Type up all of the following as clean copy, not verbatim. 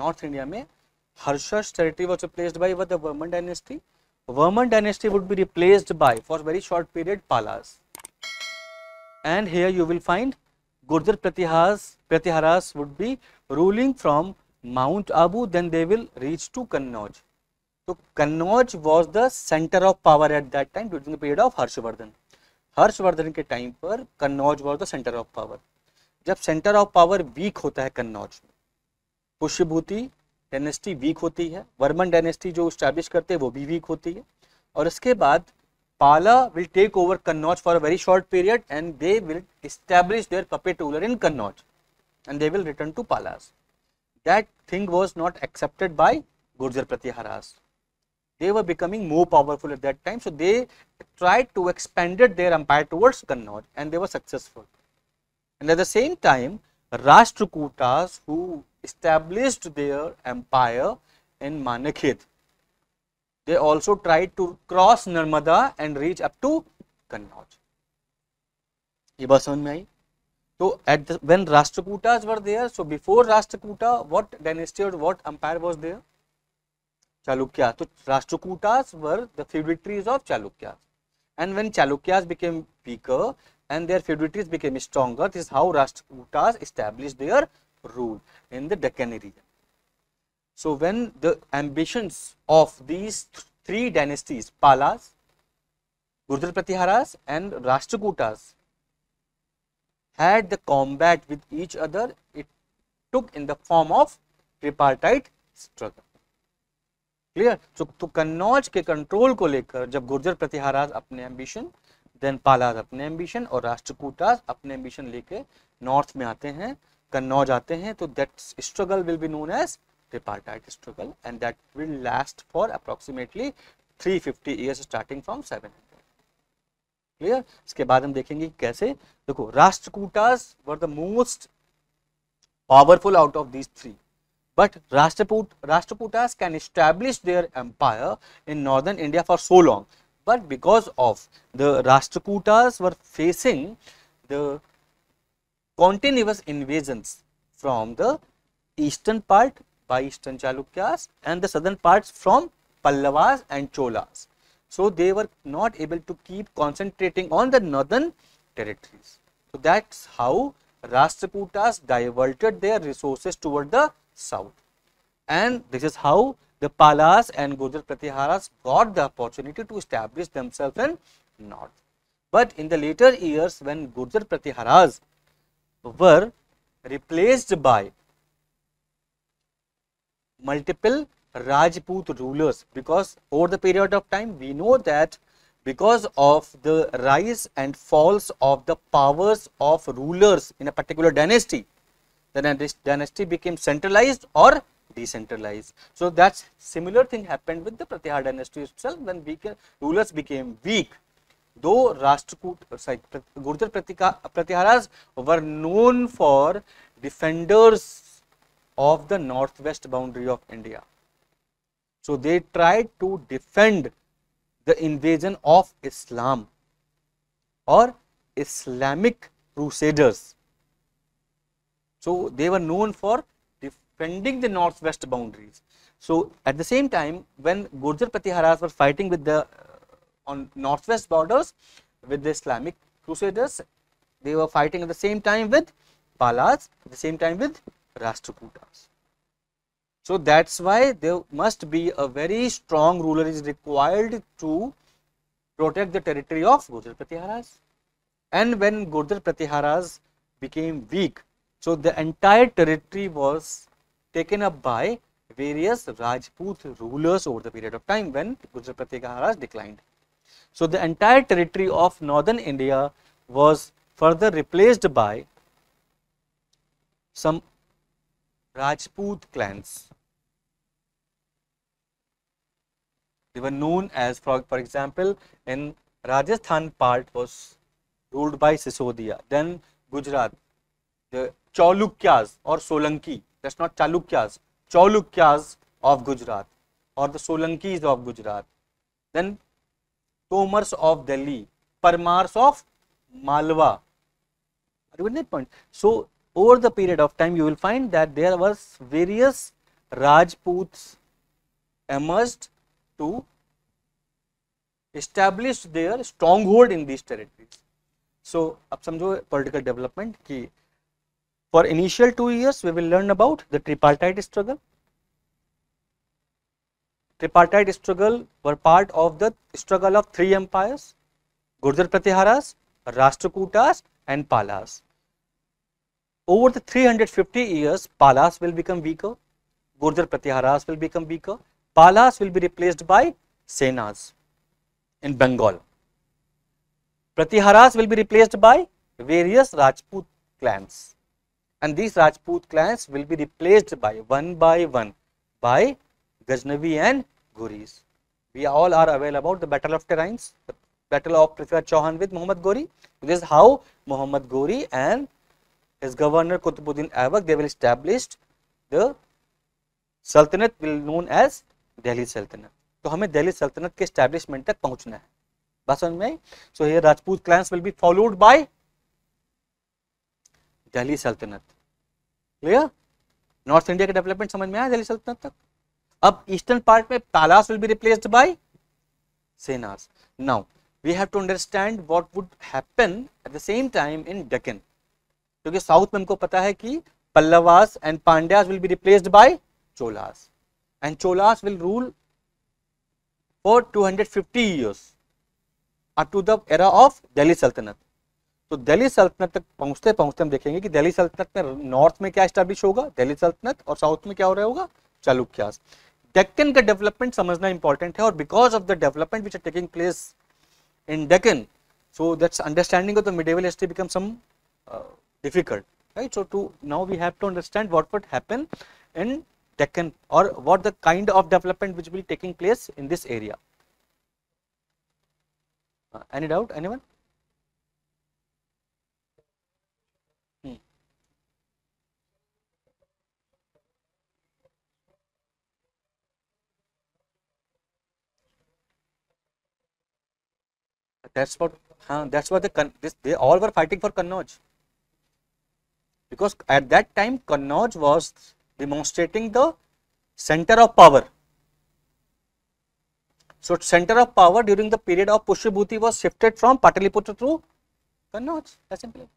North India में Harsha's territory was replaced by what? The Varman dynasty. Varman dynasty would be replaced by, for very short period, Palas. And here you will find Gurjar Pratiharas would be ruling from Mount Abu, then they will reach to Kannauj. So Kannauj was the center of power at that time during the period of Harshvardhan. Harshvardhan के time पर Kannauj was the centre of power. जब centre of power week होता है कन्नौज में, Pushyabhuti dynasty week होती है, Varman dynasty जो establish करते हैं वो भी वीक होती है, और इसके बाद Pala will take over Kannauj for a very short period and they will establish their puppet ruler in Kannauj and they will return to Palas. That thing was not accepted by Gurjara Pratiharas. They were becoming more powerful at that time, so they tried to expanded their empire towards Kannauj and they were successful. And at the same time, Rashtrakutas, who established their empire in Manakhed, they also tried to cross Narmada and reach up to Kannauj. ये बात समझ में आई? So when Rashtrakutas were there, so before Rashtrakuta, what dynasty or what empire was there? Chalukya. So Rashtrakutas were the feudatories of Chalukyas, and when Chalukyas became weaker and their feudatories became stronger, this is how Rashtrakutas established their rule in the Deccan region. So when the ambitions of these three dynasties, Palas, Gurjar Pratiharas and Rashtrakutas, had the combat with each other, it took in the form of tripartite struggle. Clear. तो कन्नौज के control को लेकर जब गुर्जर प्रतिहारास अपने ambition, then पालास अपने ambition और राष्ट्रकूटास अपने ambition लेके नॉर्थ में आते हैं, कन्नौज आते हैं, तो that struggle will be known as tripartite struggle and that will last for approximately 350 years starting from 700. Clear. इसके बाद हम देखेंगे कैसे. देखो, Rashtrakutas were the most powerful out of these three. But Rashtrakutas can establish their empire in northern India for so long. But because of the Rashtrakutas were facing the continuous invasions from the eastern part by eastern Chalukyas and the southern parts from Pallavas and Cholas. So they were not able to keep concentrating on the northern territories. So that's how Rashtrakutas diverted their resources toward the south, and this is how the Palas and Gurjar Pratiharas got the opportunity to establish themselves in north. But in the later years, when Gurjar Pratiharas were replaced by multiple Rajput rulers, because over the period of time we know that because of the rise and falls of the powers of rulers in a particular dynasty, then this dynasty became centralized or decentralized. So that's similar thing happened with the Pratihar dynasty itself. When rulers became weak, though Gurjar Pratiharas were known for defenders of the northwest boundary of India. So they tried to defend the invasion of Islam or Islamic crusaders. So they were known for defending the northwest boundaries. So at the same time, when Gurjar Pratiharas were fighting with the on northwest borders with the Islamic crusaders, they were fighting at the same time with Palas, at the same time with Rashtrakutas. So that's why there must be a very strong ruler is required to protect the territory of Gurjar Pratiharas. And when Gurjar Pratiharas became weak, so the entire territory was taken up by various Rajput rulers over the period of time when Gurjar Pratiharas declined. So the entire territory of northern India was further replaced by some Rajput clans. They were known as, for example, in Rajasthan part was ruled by Sisodia. Then Gujarat, the Chalukyas or Solanki, that's not Chalukyas, Chalukyas of Gujarat or the Solankis of Gujarat. Then Tomars of Delhi, Parmars of Malwa. Are you getting that point? So over the period of time you will find that there was various Rajputs emerged to establish their stronghold in these territories. So अब समझो political development की for initial 2 years we will learn about the tripartite struggle. Tripartite struggle were part of the struggle of 3 empires, Gurjar Pratiharas, Rashtrakutas and Palas. Over the 350 years, Palas will become weaker, Gurjar Pratiharas will become weaker, Palas will be replaced by Senas in Bengal. Pratiharas will be replaced by various Rajput clans, and these Rajput clans will be replaced by one by Ghaznavi and Ghuris. We all are aware about the Battle of Terains, the Battle of Prithviraj Chauhan with Muhammad Ghori. This is how Muhammad Ghori and his governor Qutbuddin Aibak, they will establish the Sultanate will known as Delhi Sultanate. तो हमें दिल्ली सल्तनत के establishment तक पहुंचना है, बात समझ में आई? So here Rajput clans will be followed by Delhi Sultanate. Clear? North India के डेवलपमेंट समझ में आया दिल्ली सल्तनत तक. अब ईस्टर्न पार्ट में Palas will be replaced by Senas. Now we have to understand what would happen at the same time in Deccan. क्योंकि south में हमको पता है कि Pallavas and Pandyas will be replaced by Cholas, and Cholas will rule for 250 years up to the era of Delhi Sultanate. तो दिल्ली सल्तनत तक पहुंचते पहुंचते हम देखेंगे कि दिल्ली सल्तनत में नॉर्थ में क्या एस्टैब्लिश होगा, दिल्ली सल्तनत, और साउथ में क्या हो रहा होगा, चालुक्यास. डेक्कन का डेवलपमेंट समझना इंपॉर्टेंट है, और because of the development which are taking place in Deccan, so that's understanding of the medieval history becomes some difficult, right? So to now we have to understand what would happen in Deccan, or what the kind of development which will be taking place in this area. Any doubt, anyone? That's what they all were fighting for Kannauj, because at that time Kannauj was demonstrating the center of power. So center of power during the period of Pushyabhuti was shifted from Pataliputra to Kannauj. That's simple.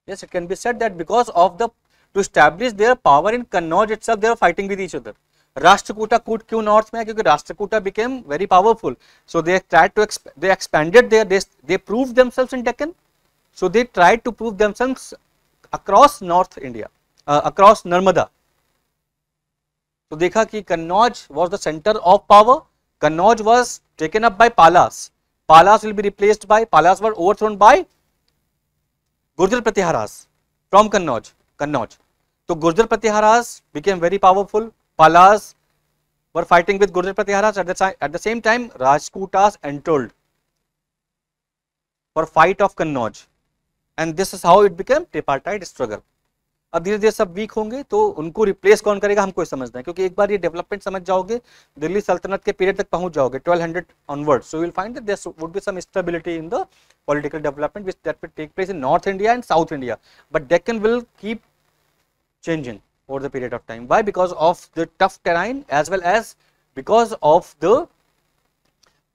Yes, it can be said that because of to establish their power in Kannauj itself, they were fighting with each other. Rashtrakuta कूट क्यों north में है, क्योंकि Rashtrakuta became very powerful, so they tried to they expanded they proved themselves in Deccan, so they tried to prove themselves across North India, across Narmada. तो देखा कि Kannauj was the center of power. Kannauj was taken up by Palas. Palas will be replaced by, Palas were overthrown by Gurjar Pratiharas from Kannauj. So Gurjar Pratiharas became very powerful. Palas were fighting with Gurjar Pratiharas. At the same time, Rajputas entered for fight of Kannauj, and this is how it became tripartite struggle. अब धीरे धीरे सब week होंगे तो उनको replace कौन करेगा हमको समझना है, क्योंकि एक बार ये डेवलपमेंट समझ जाओगे, दिल्ली सल्तनत के पीरियड तक पहुंच जाओगे 1200 onwards, so you will find that there would be some stability in the political development which that will take place in North India and South India, but Deccan will keep changing over the period of time. Why? Because of the tough terrain as well as because of the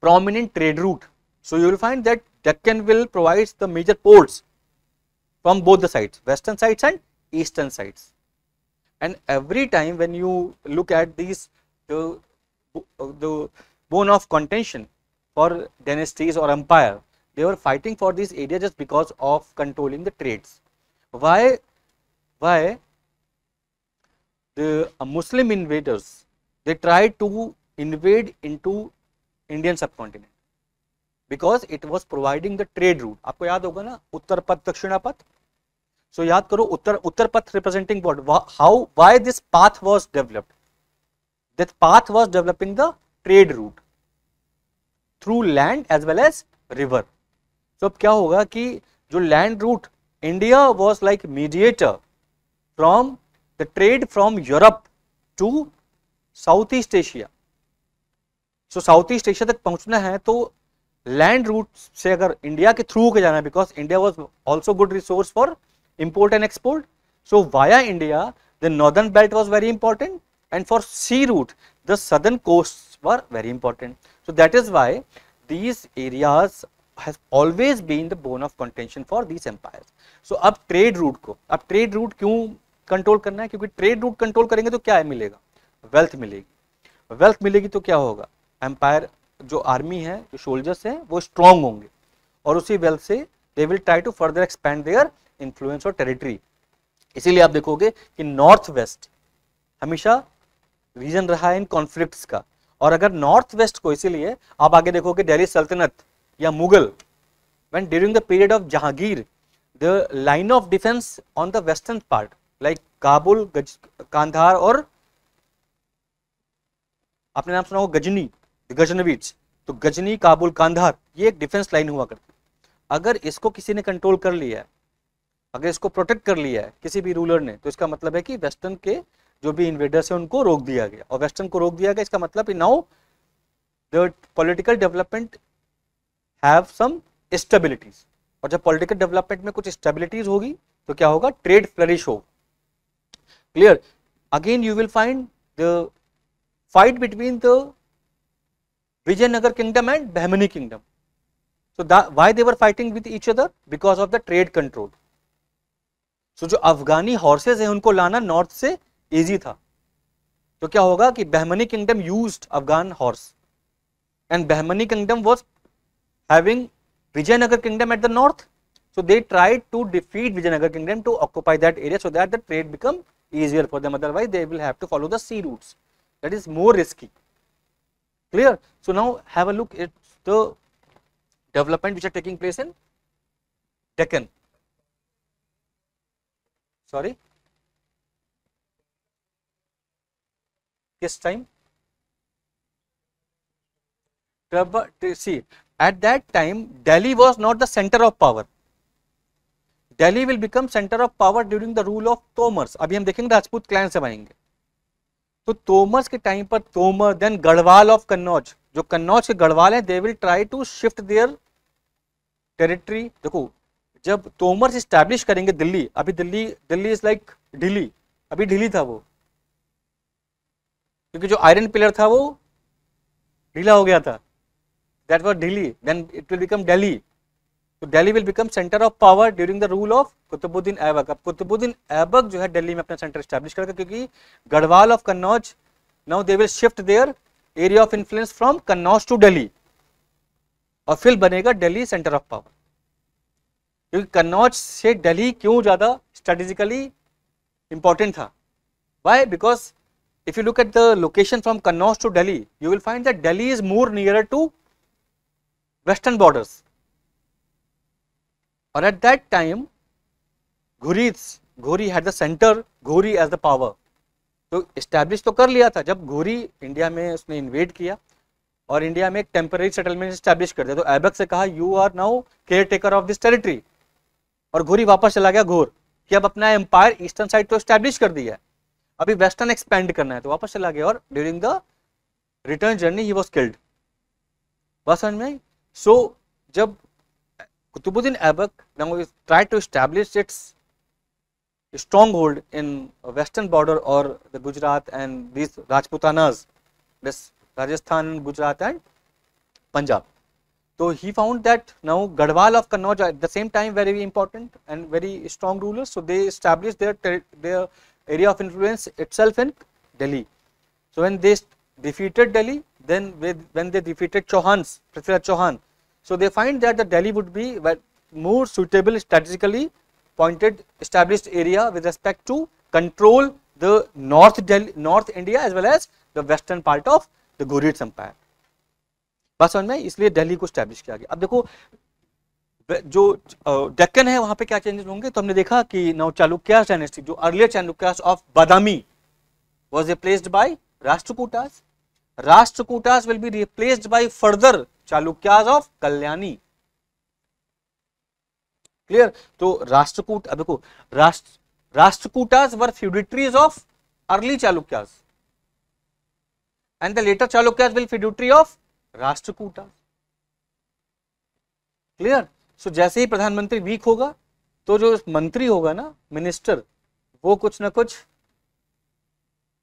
prominent trade route. So you will find that Deccan will provide the major ports from both the sides, western sides and eastern sides. And every time when you look at these the bone of contention for dynasties or empire, they were fighting for these areas just because of controlling the trades. Why the Muslim invaders, they tried to invade into Indian subcontinent because it was providing the trade route. आपको याद होगा ना उत्तर पथ दक्षिणा पथ. So याद करो उत्तर पथ representing what? How? Why this path was developed? That path was developing the trade route through land as well as river. So अब क्या होगा कि जो land route, India was like mediator from the trade from Europe to Southeast Asia. So Southeast Asia तक पहुंचना है तो land route से अगर इंडिया के थ्रू के जाना है, because India was also good resource for import and export. So via India the northern belt was very important, and for sea route the southern coasts were very important. So that is why these areas has always been the bone of contention for these empires. So अब trade route को, अब trade route क्यों control करना है? क्योंकि trade route control करेंगे तो क्या है मिलेगा? वेल्थ मिलेगी. वेल्थ मिलेगी तो क्या होगा? एम्पायर जो आर्मी है, जो सोल्जर्स हैं, वो स्ट्रांग होंगे और उसी वेल्थ से they will try to further expand their influence और टेरिटरी. इसीलिए आप देखोगे कि नॉर्थ वेस्ट हमेशा रीजन रहा है इन कॉन्फ्लिक्ट्स का. और अगर नॉर्थ वेस्ट को, इसीलिए आप आगे देखोगे दिल्ली सल्तनत या Mughal, when during the period of Jahangir the line of defence on the western part like Kabul, Kandahar और आपने नाम सुना होगा गजनी, गजनवीज, तो गजनी, काबुल, कांधार, ये एक डिफेंस लाइन हुआ करती. अगर इसको किसी ने कंट्रोल कर लिया है, अगर इसको प्रोटेक्ट कर लिया है किसी भी रूलर ने, तो इसका मतलब है कि वेस्टर्न के जो भी इन्वेडर्स हैं उनको रोक दिया गया. और वेस्टर्न को रोक दिया गया, इसका मतलब now the political development have some stabilities. और जब पॉलिटिकल डेवलपमेंट में कुछ स्टेबिलिटीज होगी तो क्या होगा? ट्रेड फ्लरिश होगा. Clear? Again you will find the fight between the Vijayanagar kingdom and Bahmani kingdom. So why they were fighting with each other? Because of the trade control. So जो अफगानी horses हैं उनको लाना north से easy था. तो क्या होगा कि Bahmani kingdom used Afghan horse and Bahmani kingdom was having Vijayanagar kingdom at the north. So they tried to defeat Vijayanagar kingdom to occupy that area so that the trade become easier for them. Otherwise they will have to follow the sea routes. That is more risky. Clear? So now have a look at the development which are taking place in Deccan. Sorry, this time. See, at that time Delhi was not the center of power. Delhi will become center of power during the rule of Tomars. अभी हम देखेंगे Rajput clan से आएंगे. तो तोमर्स के time पर Tomar, then Garhwal of Kannauj, जो कन्नौज के गढ़वाल हैं, they will try to shift their territory. देखो जब तोमर्स इस्टेब्लिश करेंगे दिल्ली, अभी दिल्ली इज लाइक दिल्ली, अभी दिल्ली था वो, क्योंकि जो आयरन पिलर था वो ढीला हो गया था, that was Delhi, then it will become Delhi. तो Delhi will become centre of power during the rule of Qutbuddin Aibak. अब कुतुबुद्दीन ऐबक जो है दिल्ली में अपना सेंटर एस्टैब्लिश करेगा, क्योंकि Garhwal of Kannauj, now they will shift their area of influence from Kannauj to Delhi, और फिर बनेगा दिल्ली सेंटर ऑफ पावर. क्योंकि कन्नौज से दिल्ली क्यों ज्यादा स्ट्रेटेजिकली इंपॉर्टेंट था? Why? Because if you look at the location from Kannauj to Delhi, you will find that Delhi is more nearer to western borders. Or at that time, Ghori had the center, Ghori as the power. तो establish तो कर लिया था. जब घोरी India में उसने invade किया और इंडिया में एक टेम्पररी सेटलमेंट एस्टैब्लिश कर दिया, तो ऐबक से कहा you are now care taker of this territory. और घोरी वापस चला गया घोर कि अब अपना एम्पायर ईस्टर्न साइड तो एस्टैब्लिश कर दिया है, अभी वेस्टर्न एक्सपेंड करना है, तो वापस चला गया. और during the return journey he was killed. बस समझ में? सो जब Qutbuddin Aibak now tried to establish its stronghold in western border or the Gujarat and these Rajputanas, this Rajasthan, Gujarat and Punjab. So he found that now Garhwal of Kannauj at the same time very important and very strong rulers. So they established their area of influence itself in Delhi. So when they defeated Delhi, then when they defeated Chauhans, Prithviraj Chauhan, so they find that the Delhi would be more suitable strategically pointed established area with respect to control the North India as well as the western part of the Ghurids Empire. बात समझ में? इसलिए दिल्ली को establish किया गया. अब देखो जो डेक्कन है वहां पे क्या चेंजेस होंगे, तो हमने देखा कि नाउ चालुक्यास डायनेस्टी, जो earlier Chalukyas of Badami was replaced by Rashtrakutas. Rashtrakutas will be replaced by further Chalukyas of Kalyani. Clear? तो राष्ट्रकूट, अब देखो Rashtrakutas were feudatories of early Chalukyas and the later Chalukyas will feudatory of Rashtrakutas. Clear? So जैसे ही प्रधानमंत्री week होगा तो जो मंत्री होगा ना, मिनिस्टर, वो कुछ ना कुछ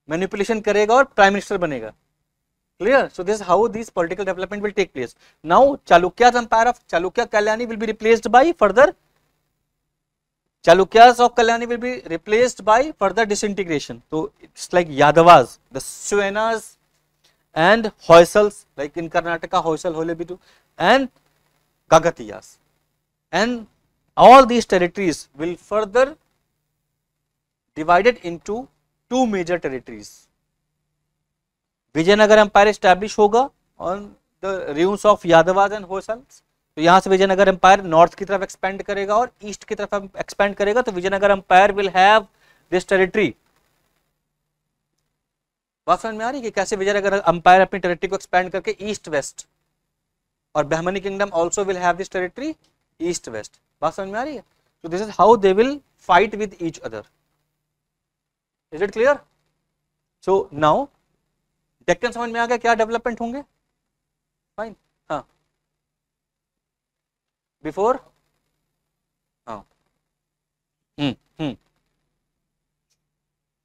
मैनिपुलेशन करेगा और प्राइम मिनिस्टर बनेगा. Clear? So this how this political development will take place. Now Chalukyas empire of Chalukya Kalyani will be replaced by further Chalukyas of Kalyani will be replaced by further disintegration. So it's like Yadavas, the Suenas and Hoysals, like in Karnataka, Hoysal, Holebidu, and Gagatiyas. And all these territories will further divided into two major territories. Vijayanagar Empire established होगा on the ruins of Yadavas and Hoysals. तो यहाँ से Vijayanagar empire north की तरफ expand करेगा और east की तरफ एक्सपेंड करेगा. तो Vijayanagar empire will have this territory. बात समझ में आ रही है कि कैसे विजयनगर एम्पायर अपनी टेरिटरी को एक्सपेंड करके ईस्ट वेस्ट, और Bahmani kingdom also will have this territory east west. बात समझ में आ रही है? तो this is how they will fight with each other. Is it clear? So now Deccan समझ में आ गया क्या डेवलपमेंट होंगे? फाइन. हाँ, before oh. hmm. Hmm.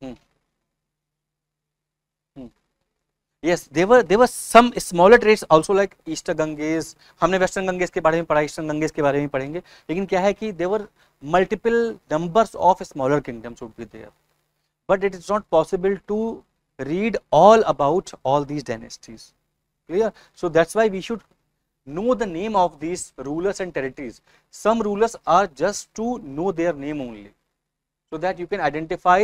Hmm. Hmm. Yes, there were some smaller trades also like Eastern Ganges. हमने western Ganges के बारे में पढ़ा, ईस्टर्न गंगेस के बारे में पढ़ेंगे. लेकिन क्या है कि there were multiple numbers of smaller kingdoms would be there, but it is not possible to read all about all these dynasties. Clear? So that's why we should know the name of these rulers and territories. Some rulers are just to know their name only, so that you can identify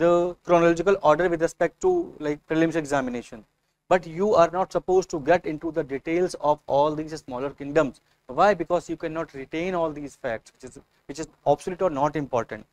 the chronological order with respect to like prelims examination. But you are not supposed to get into the details of all these smaller kingdoms. Why? Because you cannot retain all these facts, which is obsolete or not important.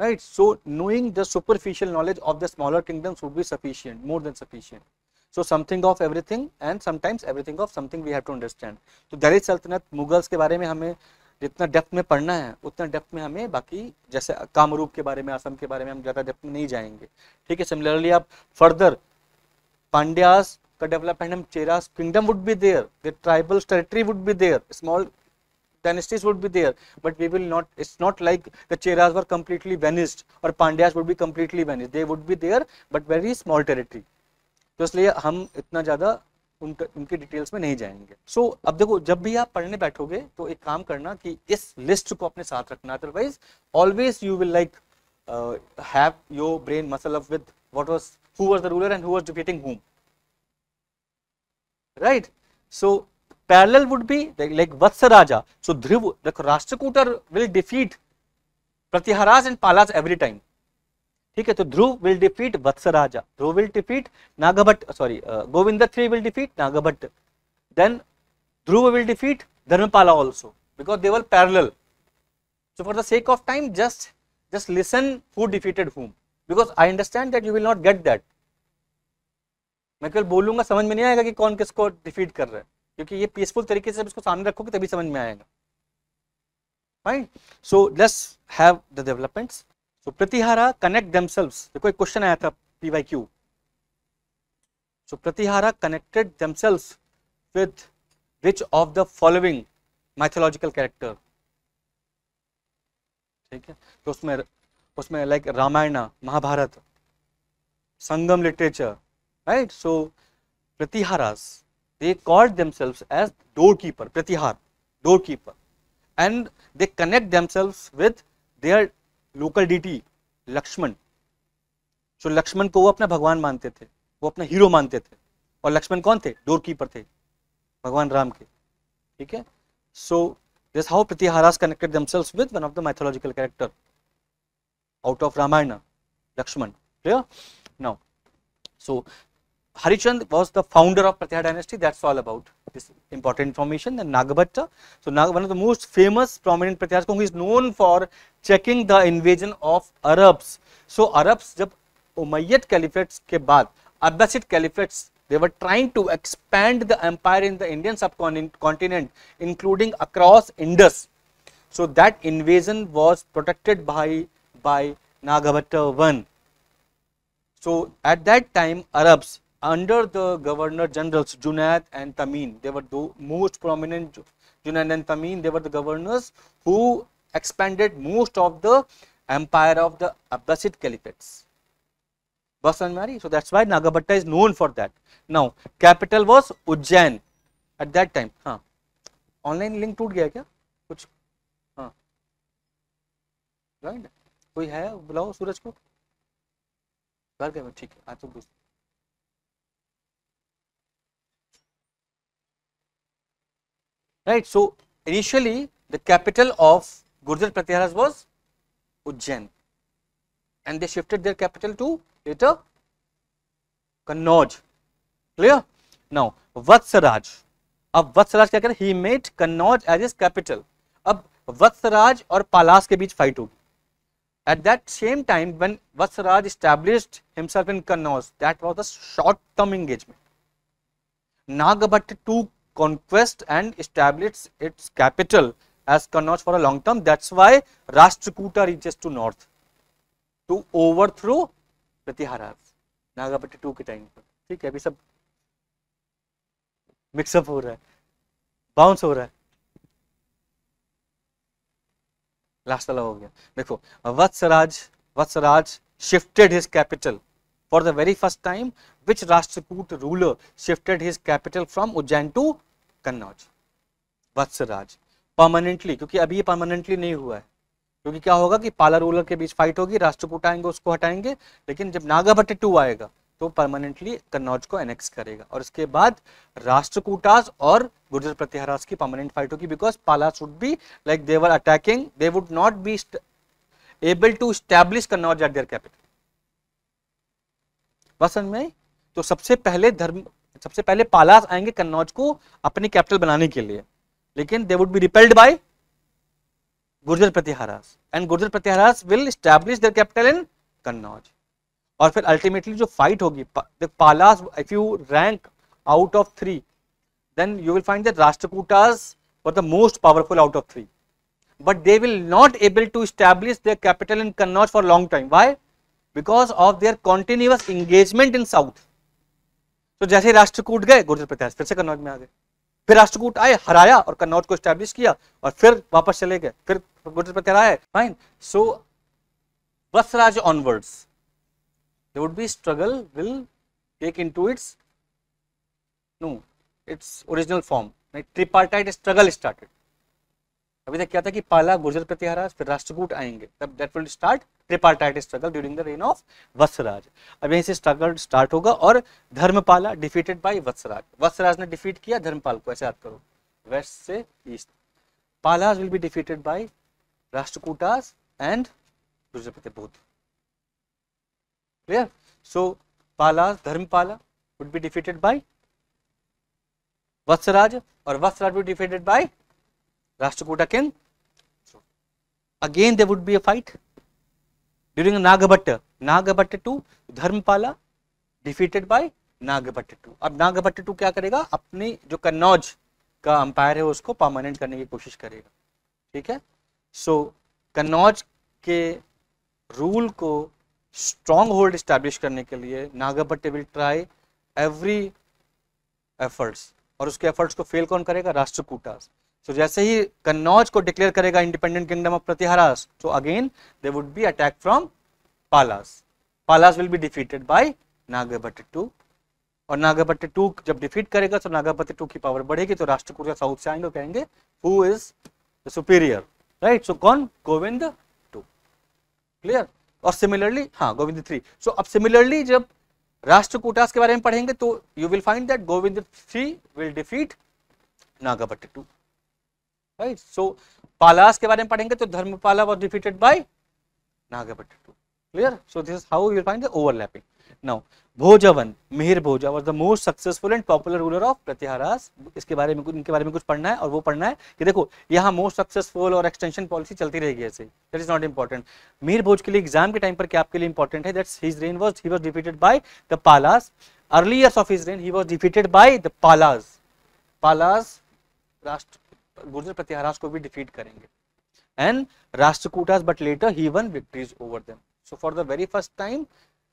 Right? So knowing the superficial knowledge of the smaller kingdoms would be sufficient, more than sufficient. So something of everything and sometimes everything of something we have to understand. तो दिल्ली सल्तनत Mughals के बारे में हमें जितना depth में पढ़ना है उतना डेप्थ में हमें बाकी जैसे कामरूप के बारे में, असम के बारे में हम ज़्यादा डेप्थ में नहीं जाएंगे. ठीक है. सिमिलरली आप फर्दर पांड्यास का डेवलपमेंट, हम Cheras kingdom would be there, the tribal territory would be there, small dynasties would be there, but we will not, it's not like the Cheras were completely vanished or Pandyas would be completely vanished. They would be there but very small territory. तो इसलिए हम इतना ज़्यादा उनके details में नहीं जाएंगे. सो अब देखो, जब भी आप पढ़ने बैठोगे तो एक काम करना कि इस लिस्ट को अपने साथ रखना, otherwise always you will like have your brain muscle up with what was, who was the ruler and who was defeating whom, right? So parallel would be like Vatsaraja. So Dhruv, the Rashtrakuta will defeat Pratiharas and Palas every time. ठीक है. तो ध्रुव will defeat Vatsaraja, Dhruv will defeat Nagabhat, sorry, Govinda III will defeat Nagabhat, then Dhruva will defeat Dharmapala also, because they were parallel. So for the sake of time, just listen who defeated whom, because I understand that you will not get that. मैं केवल बोलूंगा, समझ में नहीं आएगा कि कौन किसको डिफीट कर रहा है, क्योंकि ये पीसफुल तरीके से इसको सामने रखोगे तभी समझ में आएगा. Fine. So let's have the developments. So Pratihara connect themselves. देखो एक क्वेश्चन आया था PYQ. So Pratihara connected themselves with which of the following mythological character. ठीक है. तो उसमें like Ramayana, Mahabharata, Sangam literature, right? So Pratiharas, they called themselves as doorkeeper, pratihar, doorkeeper, and they connect themselves with their local deity Lakshman. So Lakshman को वो अपना भगवान मानते थे, वो अपना हीरो मानते थे, और लक्ष्मण कौन थे? डोरकीपर थे भगवान राम के. ठीक है. So this is how Pratiharas connected themselves with one of the mythological character out of Ramayana, Lakshman. Clear? Now, so Harishchand was the founder of Pratihara dynasty. That's all about this important information. And Nagabhatta, so one of the most famous prominent Pratiharas, who is known for checking the invasion of Arabs. So Arabs, जब Umayyad Caliphates के बाद Abbasid Caliphates, they were trying to expand the empire in the Indian subcontinent, including across Indus. So that invasion was protected by Nagabhatta I. So at that time, Arabs under the governor generals Junaid and Tamim, they were the most prominent. Junaid and Tamim, they were the governors who expanded most of the empire of the Abbasid Caliphates. बस समझ में आ रही? So that's why Nagabhatta is known for that. Now capital was Ujjain at that time. हाँ, online link टूट गया क्या कुछ? हाँ, ज्वाइन कोई है? बुलाओ सूरज को। घर गए? ठीक है, आज तो पूछ। Right. So initially the capital of Gurjar Pratyaharas was Ujjain, and they shifted their capital to later Kannauj. Clear? Now Vatsaraj. अब वत्सराज क्या करे? He made Kannauj as his capital. अब वत्सराज और पालास के बीच फाइट होगी. At that same time, when Vatsaraj established himself in Kannauj, that was a short-term engagement. Nagabhatta took conquest and established its capital as Kannauj for a long term. That's why Rashtrakuta reaches to north to overthrow Pratyaharas. Nagabhatta 2 के time पर. ठीक है, अभी सब mix up हो रहा है, bounce हो रहा है. लास्ट वाला हो गया. देखो, Vatsaraj shifted his capital for the very first time. Which Rashtrakuta ruler shifted his capital from Ujjain to Kannauj? Vatsaraj. Permanently, क्योंकि अभी ये परमानेंटली नहीं हुआ है, क्योंकि क्या होगा कि पाला रूलर के बीच फाइट होगी, राष्ट्रकूट आएंगे उसको हटाएंगे, लेकिन जब नागाभट्ट 2 आएगा तो परमानेंटली कन्नौज को एनेक्स करेगा. और इसके बाद राष्ट्रकूटास और गुर्जर प्रतिहारास की परमानेंट फाइट होगी, because Palas would be like they were attacking, they would not be able to establish Kannauj at their capital. बस समझ में? तो सबसे पहले पालास आएंगे कन्नौज को अपनी कैपिटल बनाने के लिए, लेकिन दे वुड बी repelled by Gurjara Pratiharas, and Gurjara Pratiharas will establish their capital in Kannauj. और फिर अल्टीमेटली जो फाइट होगी, Palas, if you rank out of 3, then you will find that Rashtrakutas were the most powerful out of 3, but they will not able to establish their capital in Kannauj for long time. Why? Because of their continuous engagement in south. तो जैसे राष्ट्रकूट गए, गुर्जर प्रतिहार फिर से कन्नौज में आ गए, फिर राष्ट्रकूट आए, हराया और कन्नौज को एस्टैब्लिश किया, और फिर वापस चले गए, फिर गुर्जर प्रतिहार आए. Fine. So Vatsaraja onwards there would be struggle will take into its original form. Like tripartite struggle started. अभी तक क्या था कि पाला, गुर्जर प्रतिहारास, फिर राष्ट्रकूट आएंगे, तब that will start tripartite struggle during the reign of Vatsaraj. अब यहीं से स्ट्रगल स्टार्ट होगा, और धर्मपाला डिफीटेड बाय वत्सराज. वत्सराज ने डिफीट किया धर्मपाल को, ऐसे याद करो, वेस्ट से east. Palas will be defeated by Rashtrakutas and Gurjara Pratihara both. Clear? So Palas, Dharmapala would be defeated by Vatsaraj, or Vatsaraj would be defeated by Rashtrakuta king. So again there would be a fight during Nagabhatta. Nagabhatta 2, Dharmapala defeated by Nagabhatta 2. अब Nagabhatta 2 क्या करेगा? अपनी जो कन्नौज का umpire है उसको permanent करने की कोशिश करेगा. ठीक है? सो कन्नौज के रूल को स्ट्रॉन्ग होल्ड स्टैब्लिश करने के लिए नागाभट्ट विल ट्राई एवरी एफर्ट्स, और उसके एफर्ट्स को फेल कौन करेगा? राष्ट्रकूटास. सो जैसे ही कन्नौज को डिक्लेयर करेगा independent kingdom of Pratiharas, so again they would be attack from Palas. Palas will be defeated by नागाभट्ट 2, और नागाभट्ट 2 जब डिफीट करेगा तो नागाभट्ट 2 की पावर बढ़ेगी, तो राष्ट्रकूट साउथ से आएंगे, कहेंगे who is the superior, right? So कौन? गोविंद 2. क्लियर? और सिमिलरली, हाँ, गोविंद 3. सो अब सिमिलरली जब राष्ट्रकूटास के बारे में पढ़ेंगे तो you will find that Govind 3 will defeat Nagabhatta 2, right? So Palas के बारे में पढ़ेंगे तो Dharmapala was defeated by नागाभट्ट 2. Clear? So this is how you will find the overlapping. Now Bhoja one, Mihir Bhoja was the most successful and popular ruler of Pratiharas. इनके बारे में कुछ पढ़ना है, और वो पढ़ना है कि देखो यहाँ मोस्ट सक्सेसफुल और एक्सटेंशन पॉलिसी चलती रहेगी ऐसे, that is not important. Mihir Bhoj के लिए एग्जाम के टाइम पर क्या आपके लिए इंपॉर्टेंट है? That's his reign was, he was defeated by the Palas. Early years of his reign he was defeated by the Palas. Palas Rashtra Gurjar Pratiharas को भी डिफीट करेंगे, and Rashtrakutas, but later he won victories over them. So for the very first time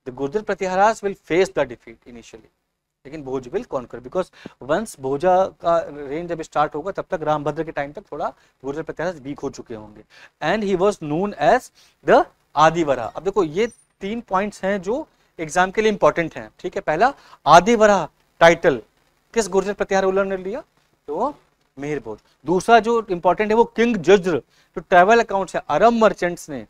the Gurjar Pratyaharas will face the defeat initially, लेकिन भोज will conquer, because once भोजा का range जब start होगा तब तक रामभद्र के टाइम तक थोड़ा गुर्जर प्रत्याहार वीक हो चुके होंगे, and he was known as the Adivara. अब देखो ये 3 पॉइंट्स हैं जो एग्जाम के लिए इंपॉर्टेंट हैं, ठीक है। पहला, आदिवरा टाइटल किस गुर्जर प्रतिहार रूलर ने लिया, तो मिहिर भोज। दूसरा जो इंपॉर्टेंट है वो किंग जज्र, जो ट्रैवल अकाउंट्स है अरब मर्चेंट्स ने,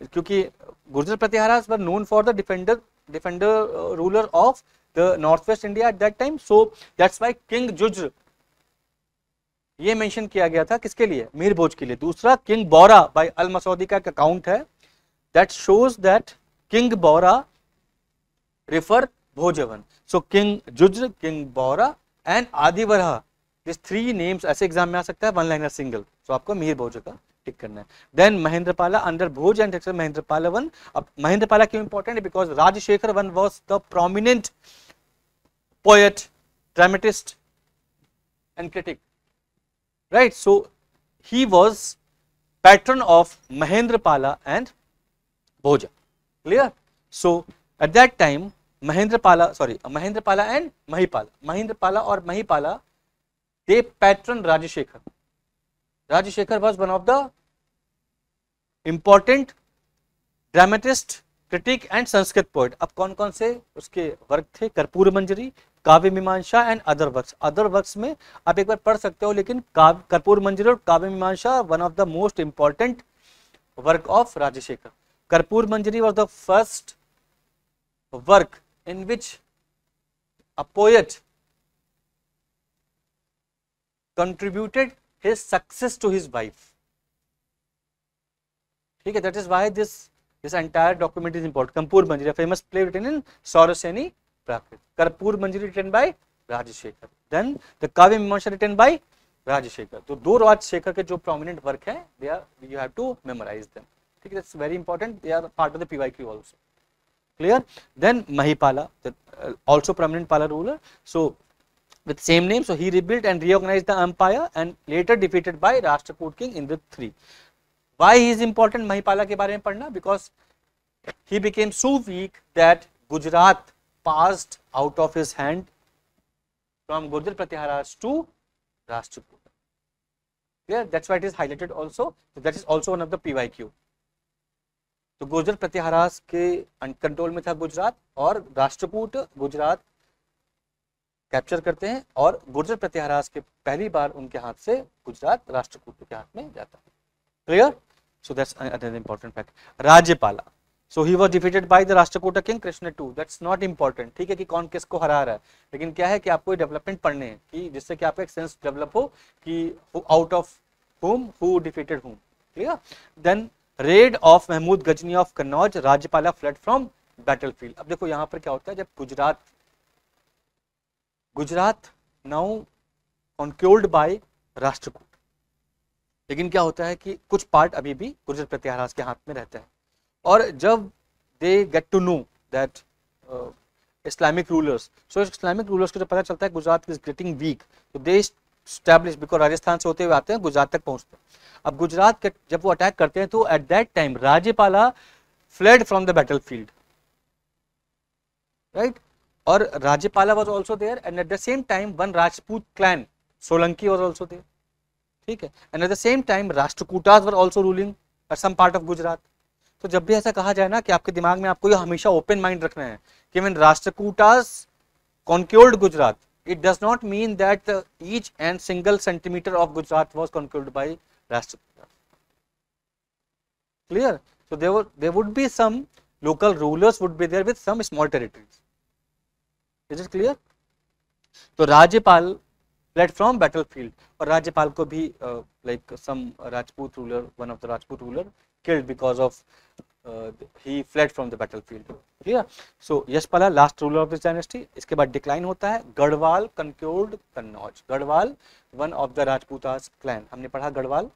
क्योंकि Gurjar Pratiharas were known for the defender ruler of the north west India at that time, so that's why king Juzr ये मेंशन किया गया था, किसके लिए, मिहिर भोज के लिए। दूसरा, किंग बौरा बाय अल मसौदी का एक अकाउंट है दैट शोज दैट किंग बौरा रिफर भोजवन, सो किंग जुज्र, किंग बौरा एंड आदिवरा, दिस थ्री नेम्स ऐसे एग्जाम में आ सकता है, वन लाइनर सिंगल, सो आपको मिहिर भोज का टिक करना है। Then Mahendrapala under Bhoj and Mahendrapala one. अब महेंद्रपाला क्यों इंपॉर्टेंट है, because Rajshekhar one was the prominent poet, dramatist and critic, right? So he was patron of Mahendrapala and Bhoja, clear? So at that time Mahendrapala and Mahipala और Mahipala, they patron Rajashekhar. Rajashekhar was one of the important dramatist, critic and Sanskrit poet. अब कौन कौन से उसके work थे, कर्पूर मंजरी, काव्य मीमांसा and other works. Other works में आप एक बार पढ़ सकते हो, लेकिन कर्पूर मंजरी और Kavya Mimamsa one of the most important work of Rajshekhar. Karpur Manjari was the first work in which a poet contributed his success to his wife, ठीक है। That is why this entire document is important. Kapoor Manjari, a famous play written in Sauraseni Prakrit. Kapoor Manjari written by Rajashekhar. Then the Kavya Mimamsa written by Rajashekhar. तो दो राजशेखर के जो prominent work हैं, they are, you have to memorize them. ठीक है, that's very important. They are part of the PYQ also. Clear? Then Mahipala, also prominent Pala ruler. So with same name, so he rebuilt and reorganized the empire and later defeated by Rashtrakoot king Indra III. Why he is important Mahipala के बारे में पढ़ना, because he became so weak that Gujarat passed out of his hand from Gurjar Pratiharas to Rashtrakoot. Clear? That's why it is highlighted also. So that is also one of the PYQ. तो गुर्जर प्रतिहारास के control में था गुजरात, और Rashtrakuta Gujarat capture करते हैं, और गुर्जर प्रतिहारास के पहली बार उनके हाथ से गुजरात राष्ट्रकूट के हाथ में जाता है। Clear? So that's another important fact. Rajyapala. So he was defeated by the Rashtrakuta king Krishna II. That's not important. ठीक है कि कौन किसको हरा रहा है, लेकिन क्या है कि आपको डेवलपमेंट पढ़ने हैं, कि जिससे कि आपका एक सेंस डेवलप हो कि out of whom, who defeated whom. Clear? Then raid of Mahmud Ghazni of Kannauj, Rajyapala fled from battlefield. अब देखो यहाँ पर क्या होता है, जब Gujarat now conquered by Rashtrakuta, लेकिन क्या होता है कि कुछ पार्ट अभी भी गुर्जर प्रतिहारास के हाथ में रहता है, और जब they get to know that Islamic rulers, so Islamic rulers को जब पता चलता है गुजरात इज गेटिंग वीक, तो दे स्टैब्लिश, बिकॉज राजस्थान से होते हुए आते हैं गुजरात तक पहुंचते हैं। अब गुजरात के जब वो अटैक करते हैं, तो at that time Rajyapala fled from the battlefield, right, और Rajyapala was also there, and at the same time one Rajput clan Solanki was also there, ठीक है, and at the same time Rashtrakutas were also ruling at some part of Gujarat. तो जब भी ऐसा कहा जाए ना, कि आपके दिमाग में आपको ये हमेशा ओपन माइंड रखना है कि when Rashtrakutas conquered Gujarat, it does not mean that each and single centimeter of Gujarat was conquered by Rashtrakuta. Clear? So there would be some local rulers would be there with some small territories. Is it clear? So Rajyapal fled from battlefield, और राज्यपाल को भी like some Rajput ruler, one of the Rajput ruler killed because of he fled from the battlefield. Clear? So यशपाला last ruler of this dynasty. इसके बाद decline होता है। Garhwal conquered Kannauj. Garhwal one of the Rajputas clan, हमने पढ़ा गढ़वाल,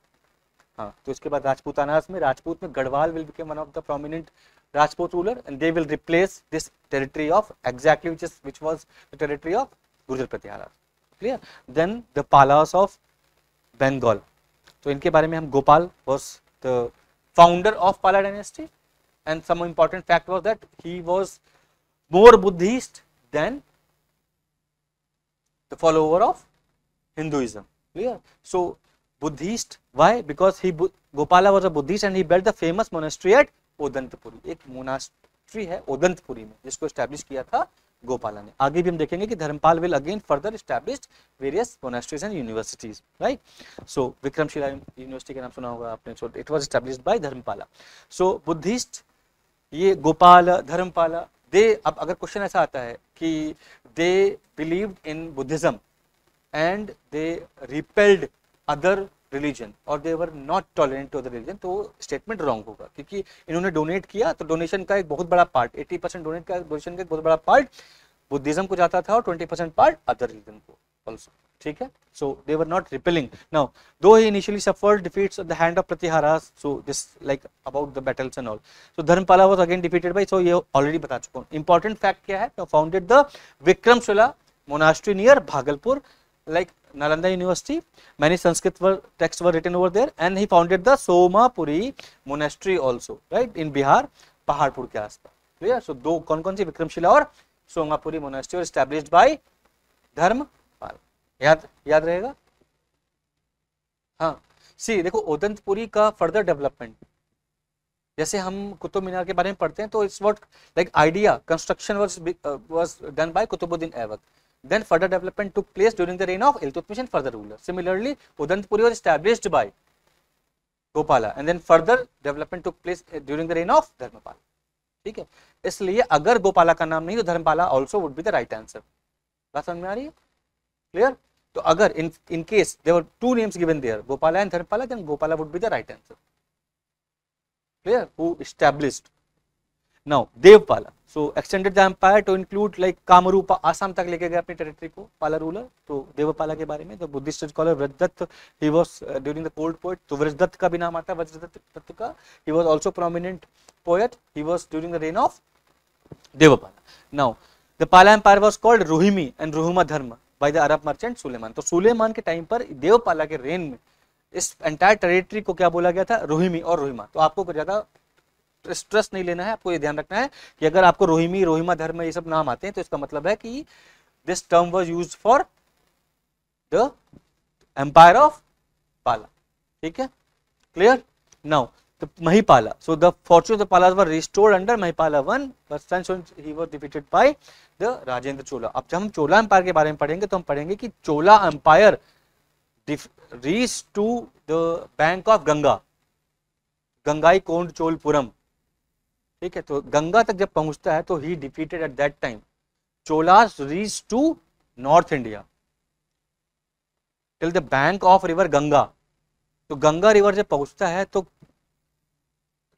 हाँ, तो इसके बाद राजपूतानास में, राजपूत में Garhwal will become one of the prominent Rajput ruler, and they will replace this territory of exactly which was the territory of Gurjar Pratihara. Clear? Then the Palas of Bengal. तो इनके बारे में हम, Gopal was the founder of Pala dynasty, and some important fact was that he was more Buddhist than the follower of Hinduism. Clear? So Buddhist, why? Because Gopala was a Buddhist and he built the famous monastery at Odantapuri. एक monastery है ओदंतपुरी में, जिसको establish किया था गोपाला ने। आगे भी हम देखेंगे कि Dharmapala will again further establish various monasteries and universities, right. So Vikramashila university का नाम सुना होगा आपने, so it was established by Dharmapala. So Buddhist ये गोपाल धर्मपाला दे, अब अगर क्वेश्चन ऐसा आता है कि they believed in Buddhism and they repelled other religion और they were not tolerant to other religion, तो स्टेटमेंट रॉन्ग होगा, क्योंकि इन्होंने डोनेट किया तो डोनेशन का एक बहुत बड़ा पार्ट 80% डोनेशन का एक बहुत बड़ा पार्ट बुद्धिज्म को जाता था और 20% पार्ट अदर रिलीजन को ऑल्सो, ठीक है। So they were not repelling. Now though he initially suffered defeats at the hand of Pratiharas, so this like about the battles and all. So Dharmapala was again defeated by, so ये already बता चुका हूं। Important fact क्या है, founded the Vikramshila monastery near Bhagalpur, like Nalanda University. Many Sanskrit texts were written over there, and he founded the Somapuri monastery also, right, in Bihar, Paharpur के आसपास, clear। so दो कौन-कौन सी, विक्रमशिला और सोमापुरी मोनास्ट्री और established by धर्मपाल, याद रहेगा। हाँ, सी देखो ओदंतपुरी का फर्दर डेवलपमेंट, जैसे हम कुतुब मीनार के बारे में पढ़ते हैं तो it's what like idea construction was done by Qutubuddin Aibak, then further development took place during the reign of Iltutmish and further rulers. Similarly, Udantpuri was established by Gopala and then further development took place during the reign of Dharmapala, ठीक है। इसलिए अगर गोपाला का नाम नहीं तो Dharmapala also would be the right answer। बात समझ में आ रही है, क्लियर। तो अगर in case there were two names given there, Gopala and Dharmapala, then Gopala would be the right answer, clear, who established। Now Devpala, so extended the empire to include like Kamarupa, Assam तक लेके गए अपनी territory को पाला ruler. तो देवपाला के बारे में तो Buddhist scholar Vajradatta, he was during the cold poet, तो वज्रदत्त का भी नाम आता है, वज्रदत्त का, he was also prominent poet, he was during the reign of Devapala। Now the Pala empire was called Ruhimi and Ruhuma Dharma by the Arab merchant Suleman. तो सुलेमान के time पर देवपाला के रेन में इस एंटायर टेरिटरी को क्या बोला गया था, रोहिमी और रोहिमा। तो आपको कुछ ज्यादा स्ट्रेस नहीं लेना है, आपको ये ध्यान रखना है कि अगर आपको रोहिमी रोहिमा धर्म ये सब नाम आते हैं तो इसका मतलब है कि this term was used for the empire of Pala, ठीक है, clear. Now the Mahipala, so the fortune of the Palas were restored under Mahipala one, but he was defeated by the Rajendra Chola. अब जब हम चोला एम्पायर के बारे में पढ़ेंगे तो हम पढ़ेंगे कि Chola empire reach to the bank of Ganga, Gangai Konda Cholapuram, ठीक है। तो गंगा तक जब पहुंचता है तो he defeated at that time Cholas reach to north India till the bank of river Ganga. तो गंगा रिवर जब पहुंचता है तो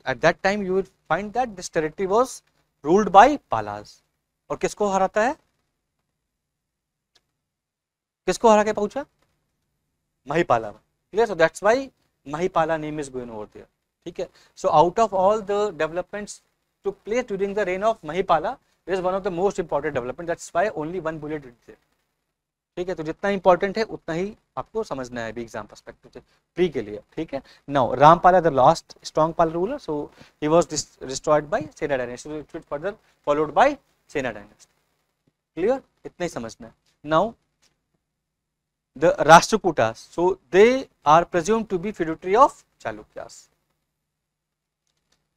at that time you will find that this territory was ruled by Palas. और किसको हराता है, किसको हरा के पहुंचा, महिपाला में, clear. So that's why Mahipala name is going over there, ठीक है। So out of all the developments took place during the reign of Mahipala, it is one of the most important development, that's why only one bullet is there, ठीक है। तो जितना important है उतना ही आपको समझना है भी एग्जाम पर्सपेक्टिव से, प्री के लिए, ठीक है। Now Rampala the last strong Pal ruler, so he was destroyed by Sena dynasty, it was further followed by Sena dynasty, clear, इतना ही समझना है। Now the Rashtrakutas, so they are presumed to be feudatory of Chalukyas.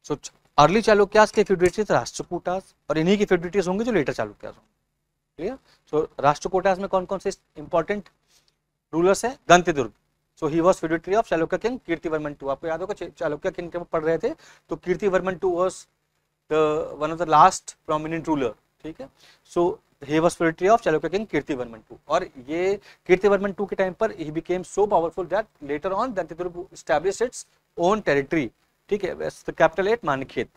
So early Chalukyas के feudatories Rashtrakutas और इन्हीं की feudatories होंगे जो लेटर चालुक्यास होंगे, क्लियर। सो राष्ट्रकूटास में कौन कौन से इंपॉर्टेंट रूलर्स है, Dantidurga, so he was feudatory of Chalukya king Kirtivarman two. आपको याद होगा चालुक्य किंग के पढ़ रहे थे तो Kirtivarman two was the one of the last prominent ruler, ठीक है। So he was feudatory of Chalukya king Kirtivarman two, और ये कीर्तिवर्मन टू के टाइम पर he became so powerful that later on Dantidurga established its own territory, ठीक है, कैपिटल एट मानखेत।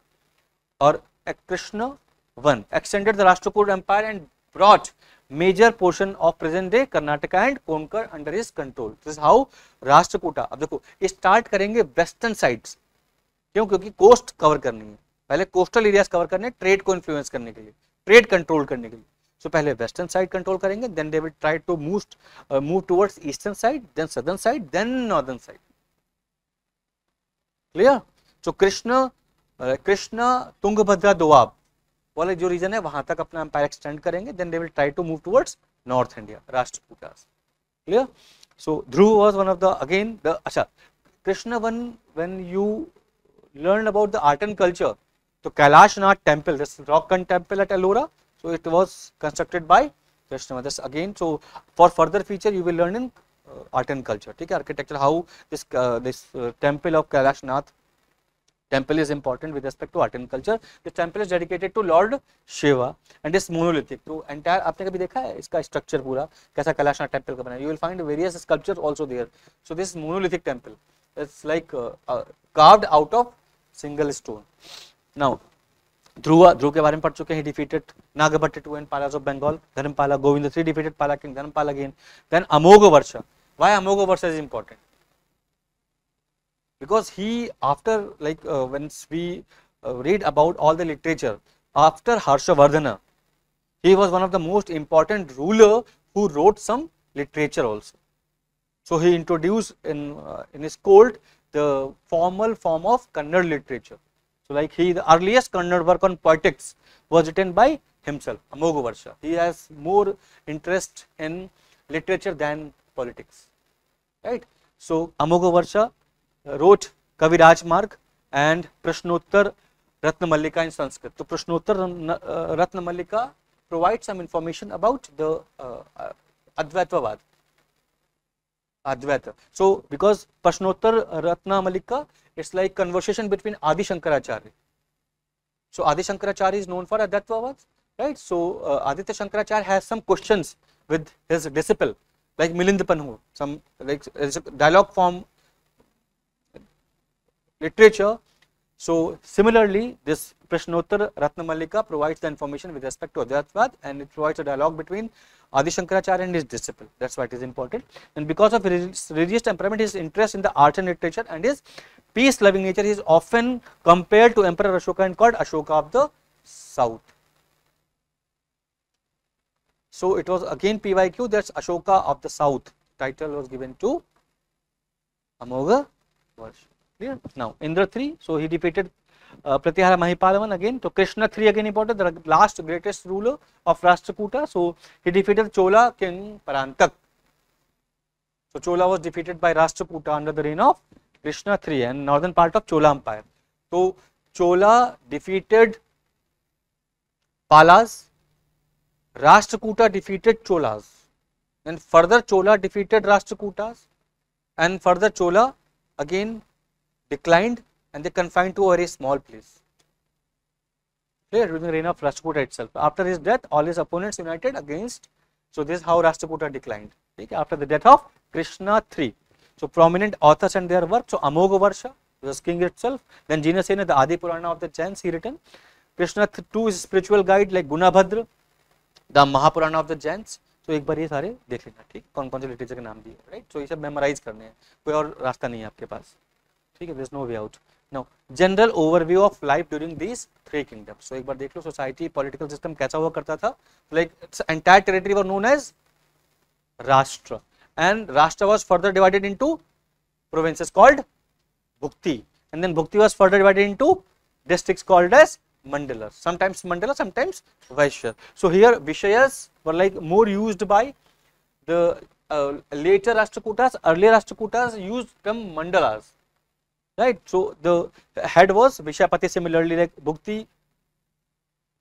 और Krishna one extended the Rashtrakuta empire and brought major portion of present day Karnataka and Konkan under his control. This is how Rashtrakuta. अब देखो start करेंगे western sides, क्यों, क्योंकि coast cover करनी है, पहले कोस्टल एरियाज कवर करने, ट्रेड को इन्फ्लुएंस करने के लिए, ट्रेड कंट्रोल करने के लिए। सो पहले वेस्टर्न साइड कंट्रोल करेंगे, then they will try to move towards eastern side, then southern side, then northern side, clear. तो कृष्ण तुंगभद्रा दोआब वाले जो रीजन है वहां तक अपना एम्पायर एक्सटेंड करेंगे, then they will try to move towards north India, Rashtrakutas, clear. So Dhruva was one of the again the, अच्छा Krishna one, when you learn about the art and culture So Kailashnath temple, this rock cut temple at Ellora, so it was constructed by Krishna. This again, so for further feature you will learn in art and culture, okay, architecture, how this temple of Kailashnath temple is important with respect to art and culture. The temple is dedicated to Lord Shiva and is monolithic. तो entire आपने कभी देखा है इसका structure पूरा कैसा Kailashnath temple का बना है? You will find various sculptures also there. So this monolithic temple, it's like carved out of single stone. Now ध्रुव के बारे में पढ़ चुके हैं. He defeated Nagabhatta II and Palas of Bengal. Dharmpala, Govinda III defeated Pala king Dharmpala again. Then Amogha. Why Amogha is important? Because he, after like once we read about all the literature, after Harshavardhana, he was one of the most important ruler who wrote some literature also. So he introduced in his court the formal form of Kannada literature. So like the earliest Kannada work on poetics was written by himself, Amogha. He has more interest in literature than politics, right? So Amogha wrote Kaviraj Marg and Prashnottar Ratnamallika in Sanskrit. So Prashnottar Ratnamallika provides some information about the Advaitavad. So because Prashnottar Ratnamallika, it's like conversation between Adi Shankaracharya. So Adi Shankaracharya is known for Advaitavad, right? So Aditya Shankaracharya has some questions with his disciple like Milind Panhu, some like dialogue form literature. So similarly, this Prashnottar Ratnamallika provides the information with respect to Advaitavad, and it provides a dialogue between Adi Shankaracharya and his disciple. That's why it is important. And because of his religious temperament, his interest in the arts and literature, and his peace-loving nature, he is often compared to Emperor Ashoka and called Ashoka of the South. So it was again PYQ, that's Ashoka of the South. Title was given to Amogha Varsha. Clear? Now Indra III, so he defeated Pratyahara Mahipalavan again. So Krishna III again important, the last greatest ruler of Rashtrakuta. So he defeated Chola king Parantak. So Chola was defeated by Rashtrakuta under the reign of Krishna III and northern part of Chola Empire. So Chola defeated Palas, Rashtrakuta defeated Cholas, and further Chola defeated Rashtrakutas, and further Chola again declined and they confined to a very small place. Clear? During the reign of Rashtrakuta itself. After his death, all his opponents united against. So this is how Rashtrakuta declined. Okay? After the death of Krishna III. So prominent authors and their work. So Amogha Varsha was king itself. Then Jinasena, the Adi Purana of the Jains, he written. Krishna II is spiritual guide like Gunabhadra, the Mahapurana of the Jains. तो एक बार ये सारे देख लेना, ठीक, कौन कौन से लिटरेचर के नाम दिए, राइट. सो ये सब मेमोराइज करने हैं, कोई और रास्ता नहीं है आपके पास, ठीक है. There is no way out. Now general overview of life during these three kingdoms. So एक बार देख लो सोसाइटी पॉलिटिकल सिस्टम कैसा हुआ करता था. Like entire territory were known as Rashtra, and Rashtra was further divided into provinces called Bhukti, and then Bhukti was further divided into districts called as Mandalas, sometimes Mandala, sometimes Vaishya. So here Vishayas were like more used by the later Rashtrakutas. Earlier Rashtrakutas used term Mandalas, right. So the head was Vishapati, similarly like Bhukti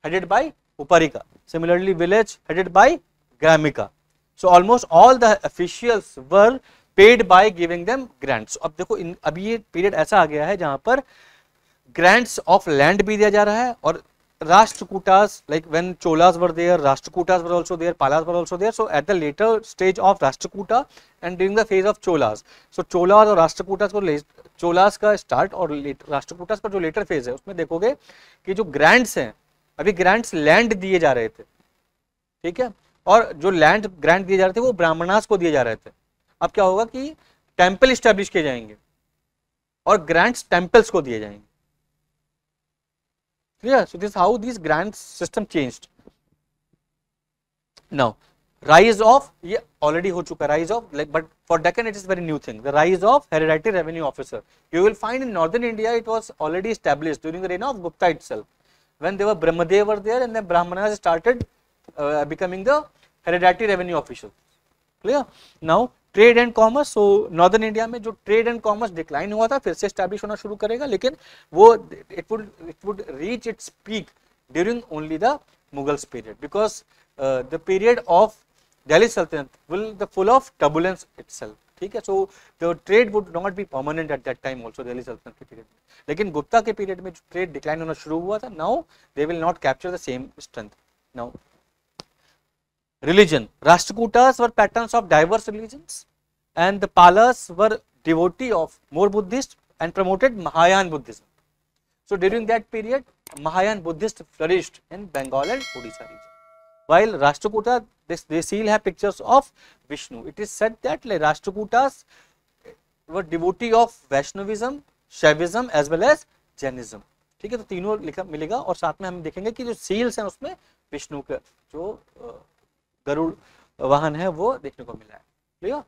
headed by Uparika, similarly village headed by Gramika. So almost all the officials were paid by giving them grants. अब देखो अभी ये period ऐसा आ गया है जहां पर grants of land भी दिया जा रहा है, और Rashtrakutas, like when Cholas were there, Rashtrakutas were also there, Palas were also there. So at the later stage of Rashtrakuta and during the phase of Cholas, so Cholas और Rashtrakutas को Cholas का start और Rashtrakutas का जो later phase है उसमें देखोगे कि जो grants हैं, अभी grants land दिए जा रहे थे, ठीक है, और जो लैंड ग्रांट दिए जा रहे थे वो ब्राह्मणास को दिए जा रहे थे. अब क्या होगा कि टेंपल स्टैब्लिश किए जाएंगे और ग्रांट्स टेंपल्स को दिए जाएंगे. Clear. So this how this grant system changed. Now rise of, ये ऑलरेडी हो चुका rise of, like but for Deccan it is very new thing, the rise of hereditary revenue officer. You will find in northern India it was already established during the reign of Gupta itself, when their Brahmadeva were there and then Brahmanas started becoming the hereditary revenue official. Clear. Now trade and commerce, so northern India में जो trade and commerce decline हुआ था फिर से establish होना शुरू करेगा, लेकिन वो it would reach its peak during only the Mughals period, because the period of Delhi Sultanate will the full of turbulence itself, ठीक है। So the trade would not be permanent at that time also, Delhi Sultanate के period में। लेकिन गुप्ता के period में जो trade decline होना शुरू हुआ था, now they will not capture the same strength. Now religion, Rashtrakutas were patrons of diverse religions and the Palas were devotee of more Buddhist and promoted Mahayana Buddhism. So during that period Mahayana Buddhist flourished in Bengal and Odisha region, while Rashtrakuta they still have pictures of Vishnu. It is said that like Rashtrakutas were devotee of Vaishnavism, Shaivism as well as Jainism, ठीक है। तो तीनों लिखा मिलेगा और साथ में हम देखेंगे कि जो सील्स हैं उसमें विष्णु का जो गरुड़ वाहन है वो देखने को मिला है। क्लियर?